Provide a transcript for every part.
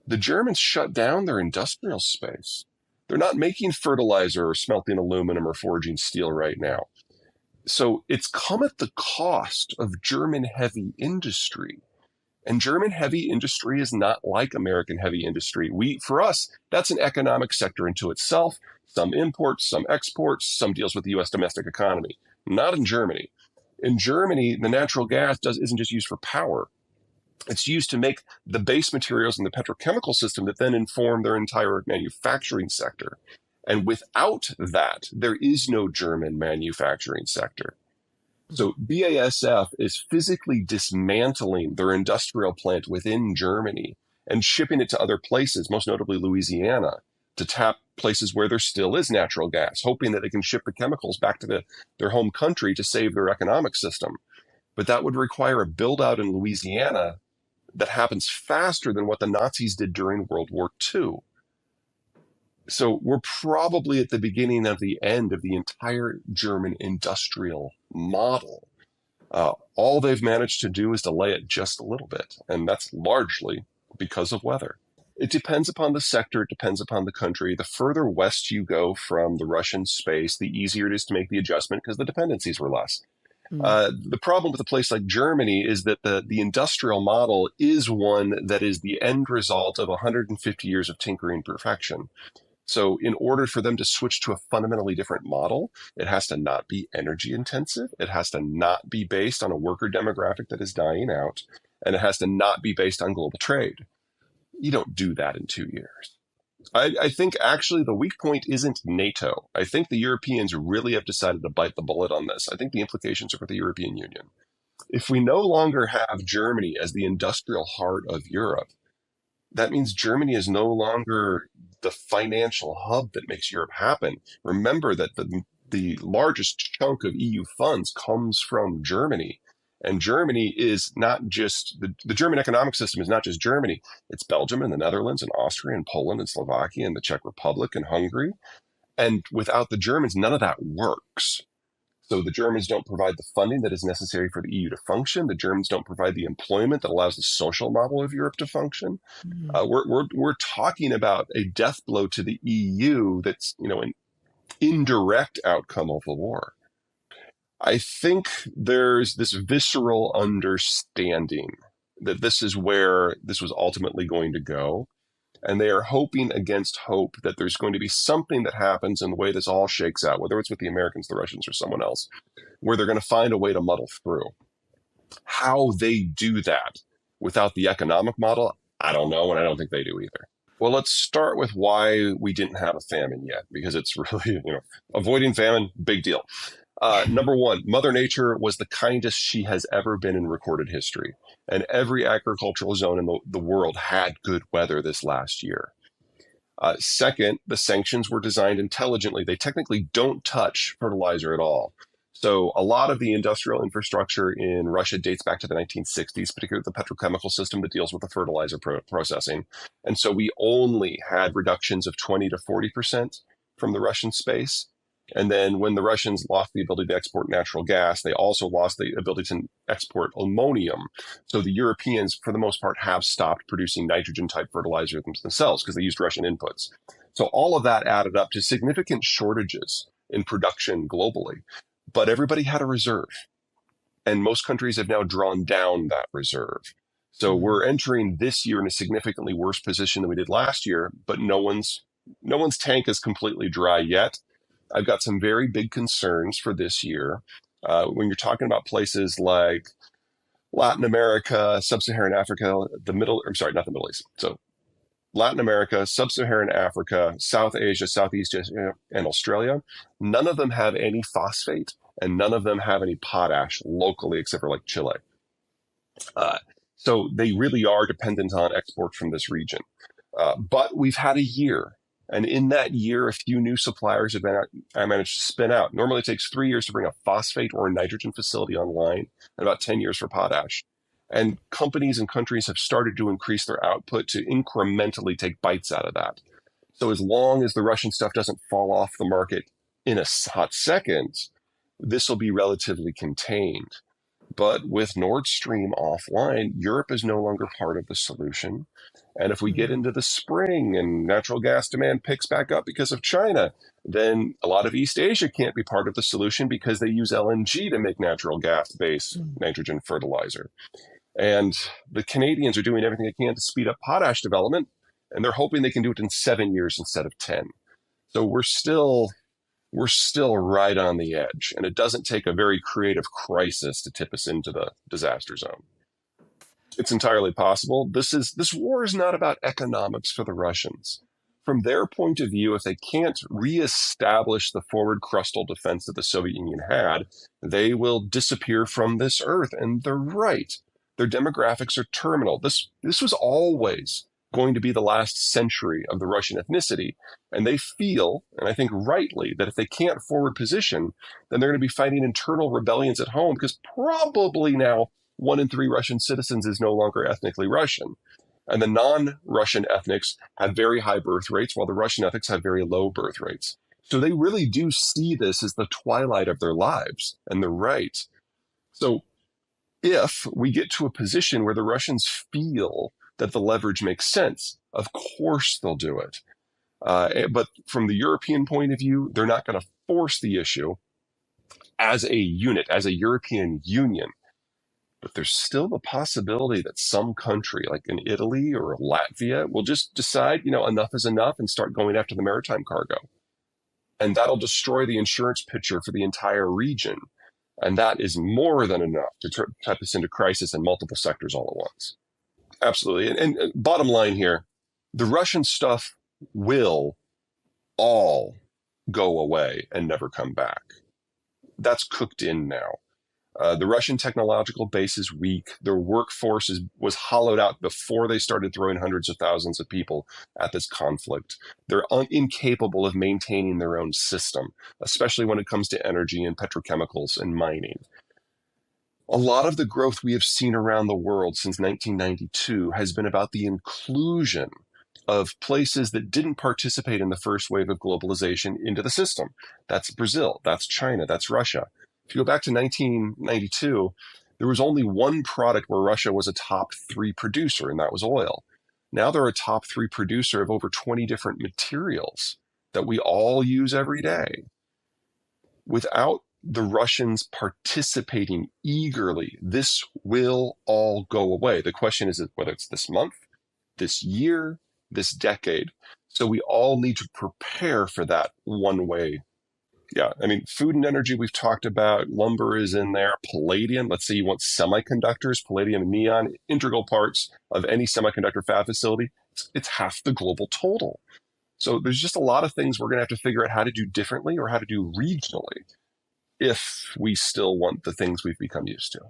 The Germans shut down their industrial space. They're not making fertilizer or smelting aluminum or forging steel right now. So it's come at the cost of German heavy industry. And German heavy industry is not like American heavy industry. For us, that's an economic sector into itself. Some imports, some exports, some deals with the US domestic economy. Not in Germany. In Germany, the natural gas isn't just used for power. It's used to make the base materials in the petrochemical system that then inform their entire manufacturing sector. And without that, there is no German manufacturing sector. So BASF is physically dismantling their industrial plant within Germany and shipping it to other places, most notably Louisiana, to tap places where there still is natural gas, hoping that they can ship the chemicals back to their home country to save their economic system. But that would require a build out in Louisiana that happens faster than what the Nazis did during World War II. So we're probably at the beginning of the end of the entire German industrial model. All they've managed to do is delay it just a little bit, and that's largely because of weather. It depends upon the sector, it depends upon the country. The further west you go from the Russian space, the easier it is to make the adjustment because the dependencies were less. The problem with a place like Germany is that the industrial model is one that is the end result of 150 years of tinkering perfection. So in order for them to switch to a fundamentally different model, it has to not be energy intensive. It has to not be based on a worker demographic that is dying out. And it has to not be based on global trade. You don't do that in 2 years. I think actually the weak point isn't NATO. I think the Europeans really have decided to bite the bullet on this. I think the implications are for the European Union. If we no longer have Germany as the industrial heart of Europe, that means Germany is no longer the financial hub that makes Europe happen. Remember that the largest chunk of EU funds comes from Germany. And Germany is not just, the German economic system is not just Germany. It's Belgium and the Netherlands and Austria and Poland and Slovakia and the Czech Republic and Hungary. And without the Germans, none of that works. So the Germans don't provide the funding that is necessary for the EU to function. The Germans don't provide the employment that allows the social model of Europe to function. We're talking about a death blow to the EU that's an indirect outcome of the war. I think there's this visceral understanding that this is where this was ultimately going to go. And they are hoping against hope that there's going to be something that happens in the way this all shakes out, whether it's with the Americans, the Russians, or someone else, where they're going to find a way to muddle through. How they do that without the economic model, I don't know, and I don't think they do either. Well, let's start with why we didn't have a famine yet, because it's really, avoiding famine, big deal. Number one, Mother Nature was the kindest she has ever been in recorded history. And every agricultural zone in the world had good weather this last year. Second, the sanctions were designed intelligently. They technically don't touch fertilizer at all. So a lot of the industrial infrastructure in Russia dates back to the 1960s, particularly the petrochemical system that deals with the fertilizer processing. And so we only had reductions of 20 to 40% from the Russian space. And then when the Russians lost the ability to export natural gas, they also lost the ability to export ammonium. So the Europeans, for the most part, have stopped producing nitrogen-type fertilizer themselves because they used Russian inputs. So all of that added up to significant shortages in production globally. But everybody had a reserve. And most countries have now drawn down that reserve. So we're entering this year in a significantly worse position than we did last year, but no one's tank is completely dry yet. I've got some very big concerns for this year. When you're talking about places like Latin America, Sub-Saharan Africa, not the Middle East. So Latin America, Sub-Saharan Africa, South Asia, Southeast Asia, and Australia, none of them have any phosphate and none of them have any potash locally except for like Chile. So they really are dependent on export from this region. But we've had a year. And in that year, a few new suppliers have managed to spin out. Normally, it takes 3 years to bring a phosphate or a nitrogen facility online, and about 10 years for potash. And companies and countries have started to increase their output to incrementally take bites out of that. So as long as the Russian stuff doesn't fall off the market in a hot second, this will be relatively contained. But with Nord Stream offline, Europe is no longer part of the solution. And if we get Mm. into the spring and natural gas demand picks back up because of China, then a lot of East Asia can't be part of the solution because they use LNG to make natural gas based Mm. nitrogen fertilizer. And the Canadians are doing everything they can to speed up potash development, and they're hoping they can do it in 7 years instead of 10. So we're still right on the edge, and it doesn't take a very creative crisis to tip us into the disaster zone. It's entirely possible. This war is not about economics for the Russians. From their point of view, if they can't reestablish the forward crustal defense that the Soviet Union had, they will disappear from this earth. And they're right. Their demographics are terminal. This was always going to be the last century of the Russian ethnicity. And they feel, and I think rightly, that if they can't forward position, then they're going to be fighting internal rebellions at home because probably now 1 in 3 Russian citizens is no longer ethnically Russian. And the non Russian ethnics have very high birth rates, while the Russian ethnics have very low birth rates. So they really do see this as the twilight of their lives, and they're right. So if we get to a position where the Russians feel that the leverage makes sense, of course they'll do it. But from the European point of view, they're not going to force the issue as a unit, as a European Union. But there's still the possibility that some country, like in Italy or Latvia, will just decide, enough is enough and start going after the maritime cargo. And that'll destroy the insurance picture for the entire region. And that is more than enough to type us into crisis in multiple sectors all at once. Absolutely. And bottom line here, the Russian stuff will all go away and never come back. That's cooked in now. The Russian technological base is weak. Their workforce was hollowed out before they started throwing hundreds of thousands of people at this conflict. They're incapable of maintaining their own system, especially when it comes to energy and petrochemicals and mining. A lot of the growth we have seen around the world since 1992 has been about the inclusion of places that didn't participate in the first wave of globalization into the system. That's Brazil, that's China, that's Russia. If you go back to 1992, there was only one product where Russia was a top 3 producer, and that was oil. Now they're a top 3 producer of over 20 different materials that we all use every day. Without the Russians participating eagerly, this will all go away. The question is whether it's this month, this year, this decade. So we all need to prepare for that one way. Yeah, I mean, food and energy we've talked about, lumber is in there, palladium. Let's say you want semiconductors, palladium and neon, integral parts of any semiconductor fab facility. It's half the global total. So there's just a lot of things we're going to have to figure out how to do differently or how to do regionally if we still want the things we've become used to.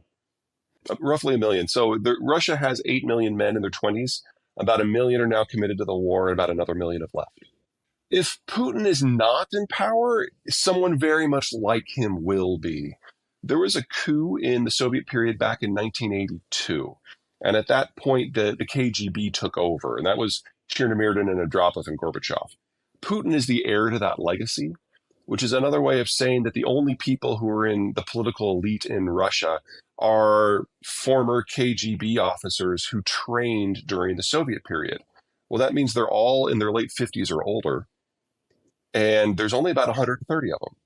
Roughly a million. So Russia has 8 million men in their 20s. About a million are now committed to the war, and about another million have left. If Putin is not in power, someone very much like him will be. There was a coup in the Soviet period back in 1982. And at that point, the KGB took over, and that was Chernomyrdin and Andropov and Gorbachev. Putin is the heir to that legacy, which is another way of saying that the only people who are in the political elite in Russia are former KGB officers who trained during the Soviet period. Well, that means they're all in their late 50s or older, and there's only about 130 of them.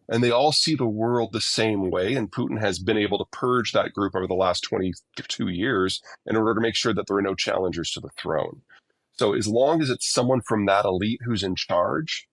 And they all see the world the same way, and Putin has been able to purge that group over the last 22 years in order to make sure that there are no challengers to the throne. So as long as it's someone from that elite who's in charge,